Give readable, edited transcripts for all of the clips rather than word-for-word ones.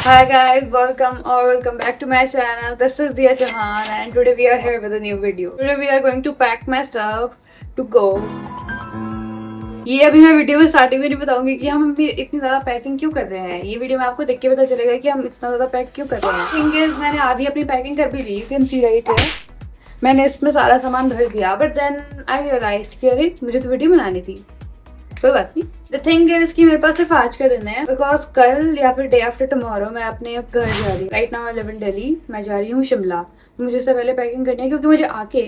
Hi guys, welcome back to my channel. This is Diya Chauhan and today we are here with a new video. Today we are going to pack my stuff to go. ये अभी मैं video में starting में नहीं बताऊंगी कि हम अभी इतनी ज़्यादा पैकिंग क्यों कर रहे हैं। ये वीडियो में आपको देख के पता चलेगा कि हम इतना ज़्यादा पैक क्यों कर रहे हैं। थिंग इज मैंने आधी अपनी पैकिंग कर भी ली, यू कैन सी राइट है। मैंने इसमें सारा सामान भर दिया बट देन आई रियलाइज कि अरे मुझे तो वीडियो बनानी थी। कोई बात नहीं। द थिंग इज कि मेरे पास सिर्फ आज का दिन है बिकॉज कल या फिर डे आफ्टर टुमारो मैं अपने घर जा रही हूँ। Right now I live in Delhi, मैं जा रही हूँ शिमला। मुझे इससे पहले पैकिंग करनी है क्योंकि मुझे आके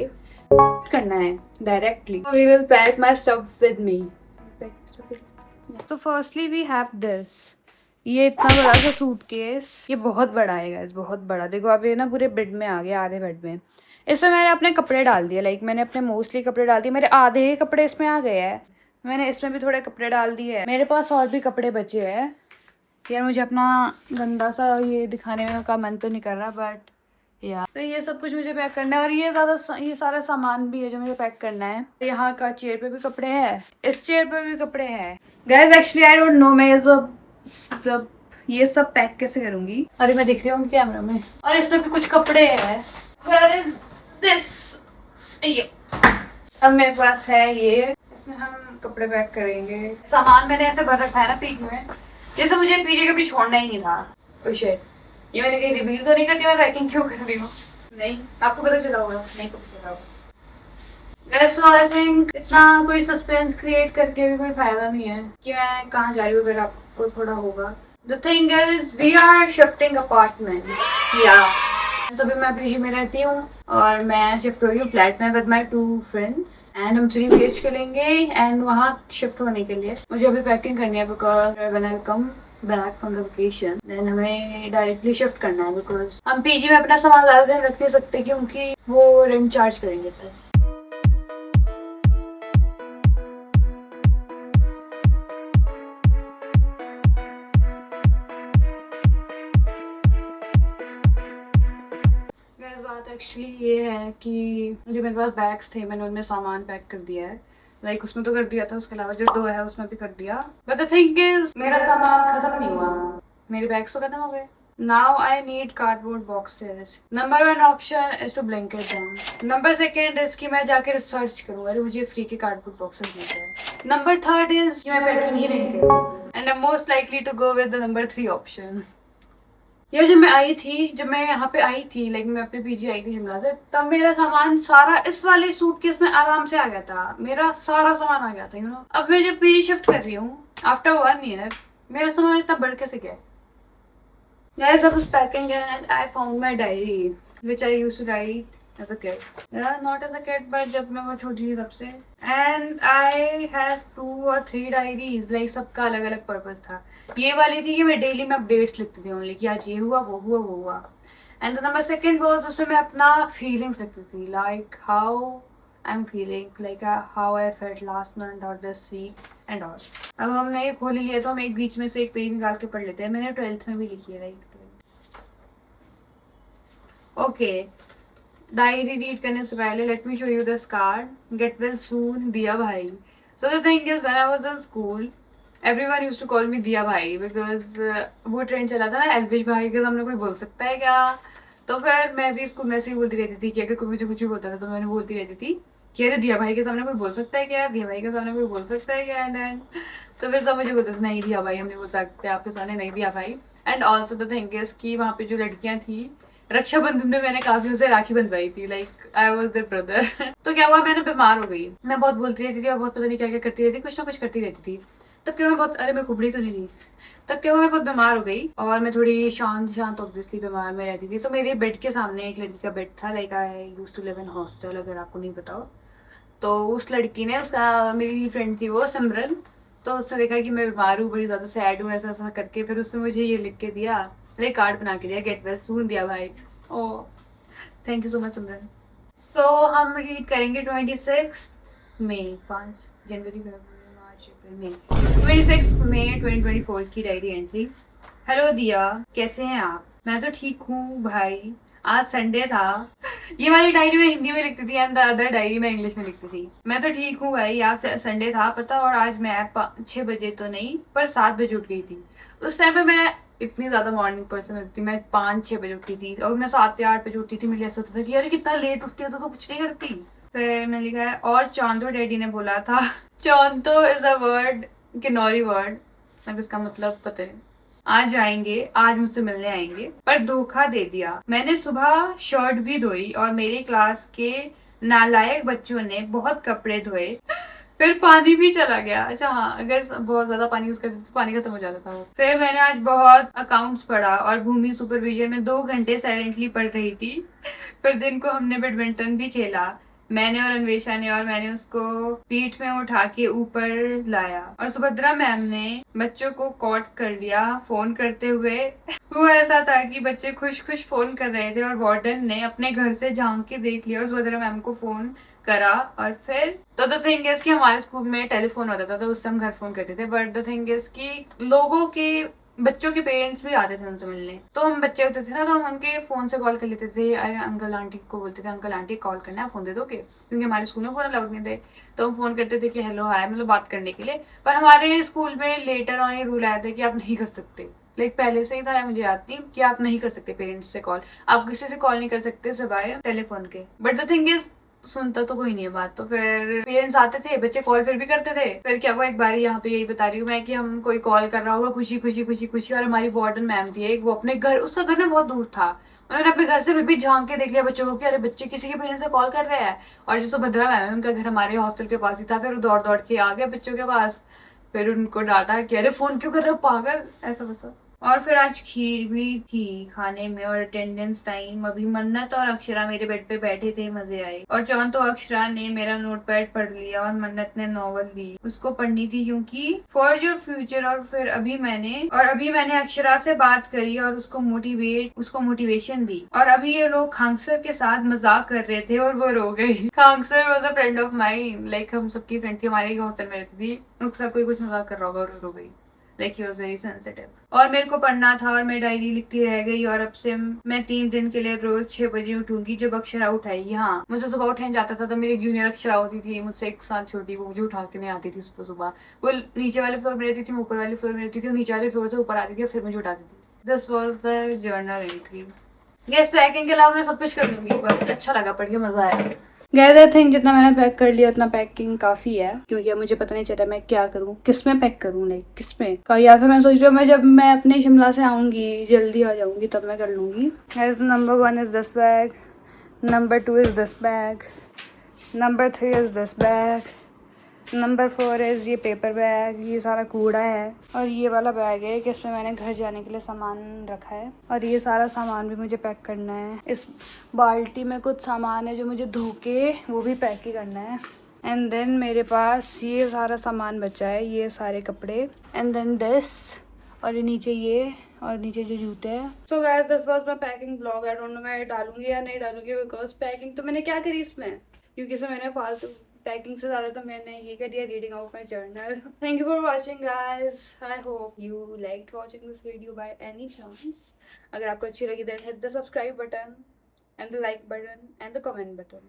करना है directly. We will pack my stuff with me. So firstly we have this। ये इतना बड़ा सा सूटकेस, ये बहुत बड़ा है गाइस, बहुत बड़ा। देखो आप ये ना पूरे बेड में आ गया, आधे बेड में। इसमें मैंने अपने कपड़े डाल दिए, लाइक मैंने अपने मोस्टली कपड़े डाल दिए। मेरे आधे ही कपड़े इसमें आ गए हैं। मैंने इसमें भी थोड़े कपड़े डाल दिए। मेरे पास और भी कपड़े बचे हैं। यार मुझे अपना गंदा सा ये दिखाने में का मन तो नहीं कर रहा बट या तो ये सब कुछ मुझे पैक करना है। और ये सारा सामान भी है जो मुझे पैक करना है। यहाँ का चेयर पे भी कपड़े हैं, इस चेयर पे भी कपड़े हैं। Guys actually I don't know मैं ये सब पैक कैसे करूंगी। अरे मैं दिख रही हूँ कैमरा में। और इसमें भी कुछ कपड़े हैं। Where is this? ये अब मेरे पास है ये, इसमें हम कपड़े पैक करेंगे। सामान मैंने ऐसे भर रखा है ना पीछे में, जैसे मुझे पीछे कभी छोड़ना ही नहीं था। oh shit, ये मैंने कहीं रिवील तो नहीं करती मैं पैकिंग क्यों कर रही हूँ। नहीं, आपको पता चला होगा? नहीं पता चला होगा। सो आई थिंक इतना कोई सस्पेंस क्रिएट करके भी कोई फायदा नहीं है कि मैं कहाँ जा रही हूँ। अगर आपको थोड़ा होगा। The thing is we are shifting apartment. या अभी मैं पीजी में रहती हूँ और मैं शिफ्ट हो रही हूँ फ्लैट में विद माई 2 फ्रेंड्स एंड हम 3 BHK लेंगे। एंड वहाँ शिफ्ट होने के लिए मुझे अभी पैकिंग करनी है because when I come back from the vacation then हमें डायरेक्टली शिफ्ट करना है बिकॉज हम पीजी में अपना सामान ज़्यादा दिन रख नहीं सकते क्योंकि वो रेंट चार्ज करेंगे। फिर बात एक्चुअली ये है कि मुझे मेरे पास बैग्स थे, मैंने उनमें सामान पैक कर दिया है। लाइक उसमें तो कर दिया था, उसके अलावा जो 2 है उसमें भी कर दिया। बट द थिंग इज मेरा सामान खत्म नहीं हुआ, मेरे बैग्स तो खत्म हो गए। Now I need cardboard boxes. Number 1 option is to blink it down. Number 2 is कि मैं जाके रिसर्च करूँ, अरे मुझे फ्री के कार्डबोर्ड बॉक्सेस मिलते हैं। नंबर 3 इज कि मैं पैकिंग ही नहीं करूँ and I am most likely to go with the number 3 option. ये जब मैं यहाँ पे आई थी, लाइक मैं अपने पीजी आई थी शिमला से, तब मेरा सामान सारा इस वाले सूटकेस में आराम से आ गया था। मेरा सारा सामान आ गया था, यू नो। अब मैं जब पीजी शिफ्ट कर रही हूँ आफ्टर 1 ईयर, मेरा सामान इतना बढ़ कैसे गया। Guys, I was packing and I found my diary which I used to write as a kid. Yeah, not as a kid but जब मैं वो छोटी थी तब से। And I have 2 or 3 diaries, like सबका अलग अलग पर्पस था। ये वाली थी कि मैं डेली में अपडेट्स लिखती थी ओनली कि आज ये हुआ वो हुआ वो हुआ। एंड नंबर 2 was उसमें मैं अपना फीलिंग्स लिखती थी, like how I am feeling, like how I felt last month और दिस वीक एंड ऑल। अब हमने ये खोल लिया तो हम एक बीच में से एक पेज निकाल के पढ़ लेते हैं। मैंने 12th में भी लिखी है, राइट। ओके, डायरी रीड करने से पहले let me show you this card, get well सून दिया भाई। So the thing is when I was in school everyone used to call me Diya भाई बिकॉज वो ट्रेंड चला था ना एल्विश भाई के सामने कोई बोल सकता है क्या। तो फिर मैं भी स्कूल में ऐसे ही बोलती रहती थी कि अगर कोई मुझे कुछ भी बोलता था तो मैंने बोलती रहती थी कि अरे दिया भाई के सामने कोई बोल सकता है क्या, दिया भाई के सामने कोई बोल सकता है क्या। एंड तो फिर सब मुझे बोलते थे नहीं दिया भाई हम नहीं बोल सकते आपके सामने, नहीं दिया भाई। And also the thing is कि वहाँ पे जो लड़कियाँ थी, रक्षाबंधन में मैंने काफी उसे राखी बंधवाई थी, like I was their brother. तो क्या हुआ, मैंने बीमार हो गई। मैं बहुत बोलती रहती थी और बहुत पता नहीं क्या क्या करती रहती थी, कुछ ना कुछ करती रहती थी। तब क्या मैं बहुत, अरे मैं कुबड़ी तो नहीं थी। तब क्या हुआ, मैं बहुत बीमार हो गई और मैं थोड़ी शांत ऑब्वियसली बीमार में रहती थी। तो मेरे बेड के सामने एक लड़की का बेड था, like I used to live in hostel, अगर आपको नहीं बताओ। तो उस लड़की ने, उसका मेरी फ्रेंड थी वो सिमरन, तो उसने देखा कि मैं बीमार हूँ, बड़ी ज़्यादा सैड हूँ, ऐसा ऐसा करके फिर उसने मुझे ये लिख के दिया, एक कार्ड बना के दिया, गेट वेल सून दिया भाई। Oh thank you so much Simran. So हम रीड करेंगे 26 मई, 5 जनवरी, फरवरी, मार्च, अप्रैल, मई, 26 मई 2024 की डायरी एंट्री। हेलो दिया, कैसे हैं आप? मैं तो ठीक हूँ भाई, आज संडे था। ये वाली डायरी में हिंदी में लिखती थी एंड द अदर डायरी में इंग्लिश में लिखती थी। मैं तो ठीक हूँ भाई, आज संडे था पता, और आज मैं 6 बजे तो नहीं पर 7 बजे उठ गई थी। उस टाइम पे मैं इतनी ज़्यादा मॉर्निंग पर्सन होती थी। मैं 5-6 बजे उठती थी और मैं 7 या 8 बजे उठती थी। मुझे ऐसा होता था कि अरे कितना लेट उठती हो तो कुछ नहीं करती। फिर मैंने लिखा है और चौंतो डैडी ने बोला था। चौंतो is a word, Kinnauri word, अब इसका मतलब पता नहीं। आज आएंगे, आज मुझसे मिलने आएंगे, पर धोखा दे दिया। मैंने सुबह शर्ट भी धोई और मेरी क्लास के नालायक बच्चों ने बहुत कपड़े धोए, फिर पानी भी चला गया। अच्छा हाँ, अगर बहुत ज्यादा पानी यूज करते तो पानी खत्म हो जाता था। फिर मैंने आज बहुत अकाउंट्स पढ़ा और भूमि सुपरविजन में 2 घंटे साइलेंटली पढ़ रही थी। फिर दिन को हमने बैडमिंटन भी खेला, मैंने और अन्वेषा ने, और मैंने उसको पीठ में उठा के ऊपर लाया। और सुभद्रा मैम ने बच्चों को कॉट कर लिया फोन करते हुए। वो ऐसा था कि बच्चे खुश खुश फोन कर रहे थे और वार्डन ने अपने घर से झांक के देख लिया और सुभद्रा मैम को फोन करा। और फिर तो द थिंग इज कि हमारे स्कूल में टेलीफोन होता था तो उससे हम घर फोन करते थे, बट द थिंग इज कि लोगों के बच्चों के पेरेंट्स भी आते थे उनसे मिलने। तो हम बच्चे होते थे ना, तो हम उनके फोन से कॉल कर लेते थे। अरे अंकल आंटी को बोलते थे अंकल आंटी कॉल करना है, फोन दे दोगे, क्योंकि हमारे स्कूल में फोन अलाउड नहीं थे। तो हम फोन करते थे कि हेलो हाय, मतलब बात करने के लिए। पर हमारे स्कूल में लेटर ऑन ये रूल आया था कि आप नहीं कर सकते। लाइक पहले से ही था, मुझे याद नहीं, कि आप नहीं कर सकते पेरेंट्स से कॉल, आप किसी से कॉल नहीं कर सकते सिवाय टेलीफोन के। बट द थिंग इज सुनता तो कोई नहीं है बात। तो फिर पेरेंट्स आते थे, बच्चे कॉल फिर भी करते थे। फिर क्या हुआ एक बार, यहाँ पे यही बता रही हूँ मैं, कि हम कोई कॉल कर रहा होगा खुशी खुशी खुशी खुशी, और हमारी वार्डन मैम थी एक, वो अपने घर, उसका घर ना बहुत दूर था, उन्होंने अपने घर से फिर भी झांक के देख लिया बच्चों को कि अरे बच्चे किसी के पेरेंट्स से कॉल कर रहे हैं। और जो सुभद्रा मैम है उनका घर हमारे हॉस्टल के पास ही था। फिर दौड़ दौड़ के आ गए बच्चों के पास, फिर उनको डांटा कि अरे फोन क्यों कर रहे हो पागल, ऐसा वैसा। और फिर आज खीर भी थी खाने में और अटेंडेंस टाइम। अभी मन्नत और अक्षरा मेरे बेड पे बैठे थे, मजे आए। और जौन तो अक्षरा ने मेरा नोटपैड पढ़ लिया और मन्नत ने नॉवल ली, उसको पढ़नी थी क्योंकि फॉर योर फ्यूचर। और फिर अभी मैंने अक्षरा से बात करी और उसको मोटिवेशन दी। और अभी ये लोग खांगसर के साथ मजाक कर रहे थे और वो रो गई। Khangsar was a friend of mine, like हम सबकी फ्रेंड थी, हमारे हॉस्टल में रहती थी। उसका कोई कुछ मजाक कर रहा होगा और रो गई। Like he was very sensitive. और मेरे को पढ़ना था और मैं डायरी लिखती रह गई। और अब से मैं 3 दिन के लिए रोज 6 बजे उठूंगी जब अक्षरा उठाएगी। हाँ, मुझे सुबह उठाने जाता था तो मेरी जूनियर अक्षरा होती थी, मुझसे 1 साल छोटी, वो मुझे उठा के नहीं आती थी सुबह सुबह। वो नीचे वाले फ्लोर में रहती थी, मैं ऊपर वाले फ्लोर में रहती थी, नीचे वाले फ्लोर से ऊपर आती थी और फिर मुझे उठाती थी। This was the journal entry. Gas packing के अलावा मैं सब कुछ कर लूंगी, बट अच्छा लगा पढ़ के, मजा आया। गैस आई थिंक जितना मैंने पैक कर लिया उतना पैकिंग काफ़ी है, क्योंकि अब मुझे पता नहीं चला मैं क्या करूँ, किस में पैक करूँ, लाइक किस में का। या फिर मैं सोच रही हूँ मैं जब मैं अपने शिमला से आऊँगी, जल्दी आ जाऊँगी, तब मैं कर लूँगी। Gas number 1 is this bag, number 2 is this bag, number 3 is this bag, number 4 is ये पेपर बैग, ये सारा कूड़ा है। और ये वाला बैग है कि इसमें मैंने घर जाने के लिए सामान रखा है। और ये सारा सामान भी मुझे पैक करना है। इस बाल्टी में कुछ सामान है जो मुझे धो के वो भी पैक ही करना है। एंड देन मेरे पास ये सारा सामान बचा है, ये सारे कपड़े, एंड देन दिस, और ये नीचे ये, और नीचे जो जूते हैं। So guys this was my packing blog. I don't know मैं डालूंगी या नहीं डालूंगी, बिकॉज पैकिंग तो मैंने क्या करी इसमें, क्योंकि इसमें मैंने फालतू पैकिंग से ज़्यादा तो मैंने ये कर दिया, reading out my journal. Thank you for watching guys, I hope you liked watching this video by any chance. अगर आपको अच्छी लगी then hit the subscribe button and the like button and the comment button.